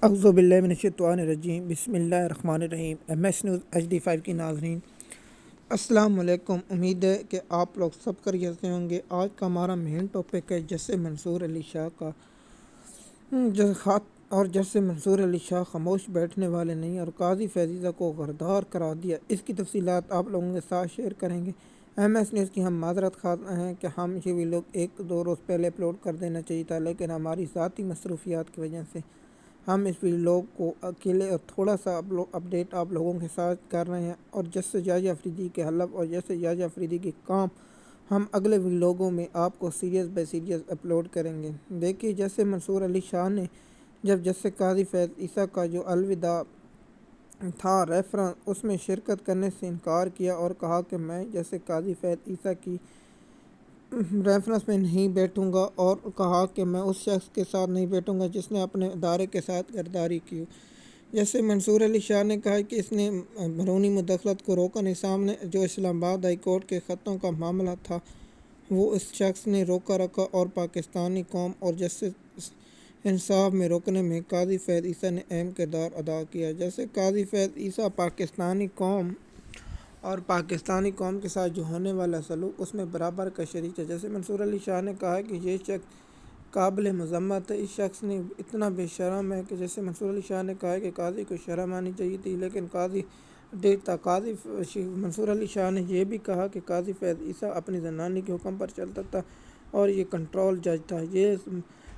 اعوذ باللہ من الشیطان الرجیم، بسم اللہ الرحمن الرحیم۔ MS نیوز HD5 کی ناظرین السلام علیکم۔ امید ہے کہ آپ لوگ سب خیریت سے ہوں گے۔ آج کا ہمارا مین ٹاپک ہے جیسے منصور علی شاہ کا خط، اور جیسے منصور علی شاہ خاموش بیٹھنے والے نہیں اور قاضی فیضیزہ کو غدار قرار دیا۔ اس کی تفصیلات آپ لوگوں کے ساتھ شیئر کریں گے۔ MS نیوز کی ہم معذرت خواہ ہیں کہ ہم یہ ویڈیو 1-2 روز پہلے اپلوڈ کر دینا چاہیے تھا، لیکن ہماری ذاتی مصروفیات کی وجہ سے ہم اس ویڈیو کو اکیلے اور تھوڑا سا اپڈیٹ آپ لوگوں کے ساتھ کر رہے ہیں، اور جیسے یحییٰ افریدی کے حلب اور جیسے یحییٰ افریدی کی کام ہم اگلے ویڈیو میں آپ کو سیریز بائی سیریز اپلوڈ کریں گے۔ دیکھیے، جیسے منصور علی شاہ نے جب جیسے قاضی فیض عیسیٰ کا جو الوداع تھا ریفرنس، اس میں شرکت کرنے سے انکار کیا اور کہا کہ میں جیسے قاضی فیض عیسیٰ کی ریفرنس میں نہیں بیٹھوں گا، اور کہا کہ میں اس شخص کے ساتھ نہیں بیٹھوں گا جس نے اپنے ادارے کے ساتھ غداری کی۔ جیسے منصور علی شاہ نے کہا کہ اس نے بیرونی مداخلت کو روکا نہیں۔ سامنے جو اسلام آباد ہائی کورٹ کے خطوں کا معاملہ تھا، وہ اس شخص نے روکا رکھا، اور پاکستانی قوم اور جسٹس انصاف میں روکنے میں قاضی فیض عیسیٰ نے اہم کردار ادا کیا۔ جیسے قاضی فیض عیسیٰ پاکستانی قوم کے ساتھ جو ہونے والا سلوک، اس میں برابر کا شریک ہے۔ جیسے منصور علی شاہ نے کہا کہ یہ شخص قابل مذمت ہے، اس شخص نے اتنا بے شرم ہے کہ جیسے منصور علی شاہ نے کہا کہ قاضی کو شرم آنی چاہیے تھی، لیکن قاضی منصور علی شاہ نے یہ بھی کہا کہ قاضی فیض عیسیٰ اپنی زنانی کے حکم پر چلتا تھا اور یہ کنٹرول جج تھا، یہ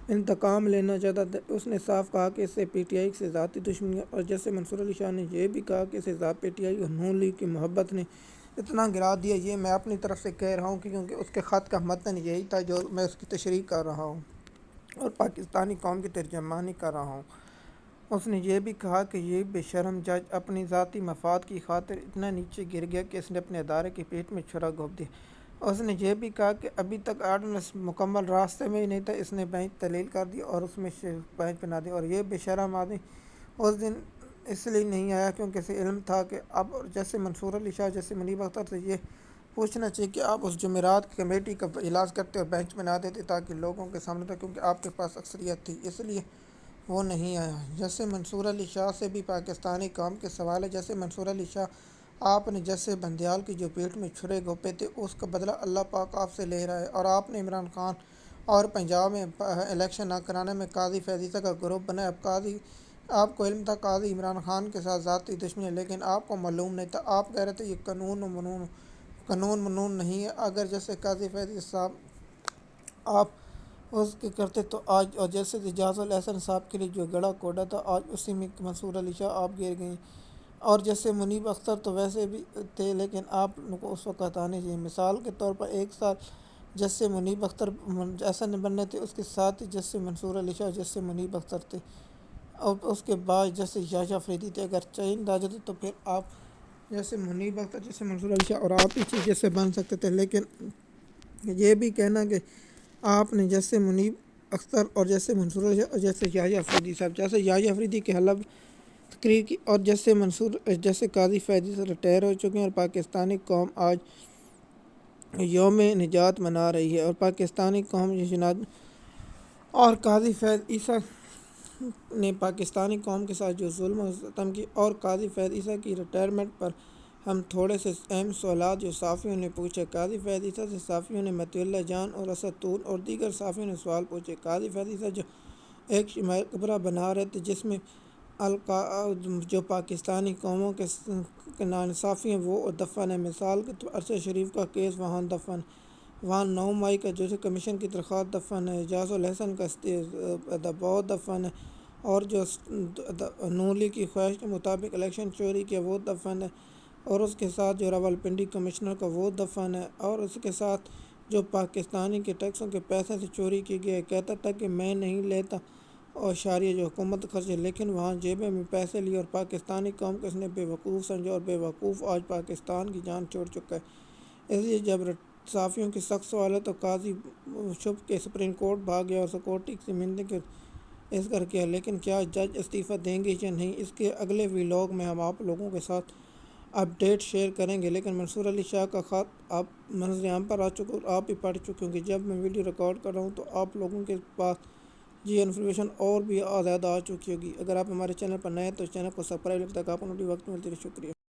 انتقام لینا چاہتا تھا۔ اس نے صاف کہا کہ اسے PTI سے ذاتی دشمنی ہے، اور جیسے منصور علی شاہ نے یہ بھی کہا کہ اسے PTI اور نون لیگ کی محبت نے اتنا گرا دیا۔ یہ میں اپنی طرف سے کہہ رہا ہوں کیونکہ اس کے خط کا متن یہی تھا جو میں اس کی تشریح کر رہا ہوں اور پاکستانی قوم کی ترجمانی کر رہا ہوں۔ اس نے یہ بھی کہا کہ یہ بے شرم جج اپنی ذاتی مفاد کی خاطر اتنا نیچے گر گیا کہ اس نے اپنے ادارے کے پیٹ میں چھرا گھونپ دیا۔ اس نے یہ بھی کہا کہ ابھی تک آرڈیننس مکمل راستے میں ہی نہیں تھا، اس نے بینچ تحلیل کر دی اور اس میں بینچ بنا دی، اور یہ بے شرم آدمی اس دن اس لیے نہیں آیا کیونکہ اسے علم تھا کہ اب جیسے منصور علی شاہ جیسے منیب اختر سے یہ پوچھنا چاہیے کہ آپ اس جمعرات کی کمیٹی کا اجلاس کرتے اور بینچ بنا دیتے تاکہ لوگوں کے سامنے تھا، کیونکہ آپ کے پاس اکثریت تھی، اس لیے وہ نہیں آیا۔ جیسے منصور علی شاہ سے بھی پاکستانی قوم کے سوال ہے۔ جیسے منصور علی شاہ، آپ نے جیسے بندیال کی جو پیٹ میں چھرے گھونپے تھے، اس کا بدلہ اللہ پاک آپ سے لے رہا ہے، اور آپ نے عمران خان اور پنجاب میں الیکشن نہ کرانے میں قاضی فیض عیسیٰ کا گروپ بنایا۔ آپ کو علم تھا قاضی عمران خان کے ساتھ ذاتی دشمنی ہے، لیکن آپ کو معلوم نہیں تھا۔ آپ کہہ رہے تھے یہ قانون منون نہیں ہے۔ اگر جیسے قاضی فیض عیسیٰ صاحب آپ اس کے کرتے تو آج، اور جیسے اعجاز الاحسن صاحب کے لیے جو گڑھا کوڑا تھا، آج اسی میں منصور علی شاہ آپ گر گئے، اور جیسے منیب اختر تو ویسے بھی تھے، لیکن آپ کو اس وقت آنے چاہیے۔ مثال کے طور پر 1 سال جیسے منیب اختر ایسا نہیں بننے تھے، اس کے ساتھ ہی جیسے منصور علی شاہ جیسے منیب اختر تھے، اور اس کے بعد جیسے یحییٰ افریدی تھے۔ اگر چینج آ جاتے تو پھر آپ جیسے منیب اختر جیسے منصور علی شاہ اور آپ ہی جیسے بن سکتے تھے، لیکن یہ بھی کہنا کہ آپ نے جیسے منیب اختر اور جیسے منصور علی شاہ اور جیسے یحییٰ افریدی صاحب، جیسے یحییٰ افریدی کے حلب تقریر کی، اور جیسے قاضی فیض عیسیٰ ریٹائر ہو چکے ہیں، اور پاکستانی قوم آج یوم نجات منا رہی ہے، اور پاکستانی قوم اور قاضی فیض عیسیٰ نے پاکستانی قوم کے ساتھ جو ظلم و ستم کی، اور قاضی فیض عیسیٰ کی ریٹائرمنٹ پر ہم تھوڑے سے اہم سوالات جو صحافیوں نے پوچھے۔ قاضی فیض عیسیٰ سے صحافیوں نے مطیع اللہ جان اور اسد طور اور دیگر صحافیوں نے سوال پوچھے۔ قاضی فیض عیسیٰ جو ایک مقبرہ بنا رہے تھے جس میں جو پاکستانی قوموں کے ناانصافی ہیں وہ دفن ہے۔ مثال کے طور ارشد شریف کا کیس وہاں دفن، وہاں 9 مئی کا جو کمیشن کی درخواست دفن ہے، اعجاز الاحسن کا دباؤ دفن ہے، اور جو نون لیگ کی خواہش کے مطابق الیکشن چوری کیا وہ دفن ہے، اور اس کے ساتھ جو راولپنڈی کمشنر کا وہ دفن ہے، اور اس کے ساتھ جو پاکستانی کے ٹیکسوں کے پیسے سے چوری کی گئی ہے۔ کہتا تھا کہ میں نہیں لیتا اور اشاریہ جو حکومت خرچ ہے، لیکن وہاں جیبیں میں پیسے لیے اور پاکستانی قوم کو اس نے بے وقوف سمجھا، اور بے وقوف آج پاکستان کی جان چھوڑ چکا ہے۔ اس لیے جب صحافیوں کی سخت سوال ہے تو قاضی چھپ کے سپریم کورٹ بھاگ گیا اور سیکورٹی سے منتیں اس کر کیا، لیکن کیا جج استعفیٰ دیں گے یا نہیں، اس کے اگلے ویلاگ میں ہم آپ لوگوں کے ساتھ اپڈیٹ شیئر کریں گے۔ لیکن منصور علی شاہ کا خط آپ منظر عام پر آ چکا اور آپ بھی پڑھ چکے ہوں گے۔ جب میں ویڈیو ریکارڈ کر رہا ہوں تو آپ لوگوں کے پاس جی انفارمیشن اور بھی زیادہ آ چکی ہوگی. اگر آپ ہمارے چینل پر نئے ہیں تو چینل کو سبسکرائب، لگتا ہے کہ آپ کو وقت ملتی ہے. شکریہ.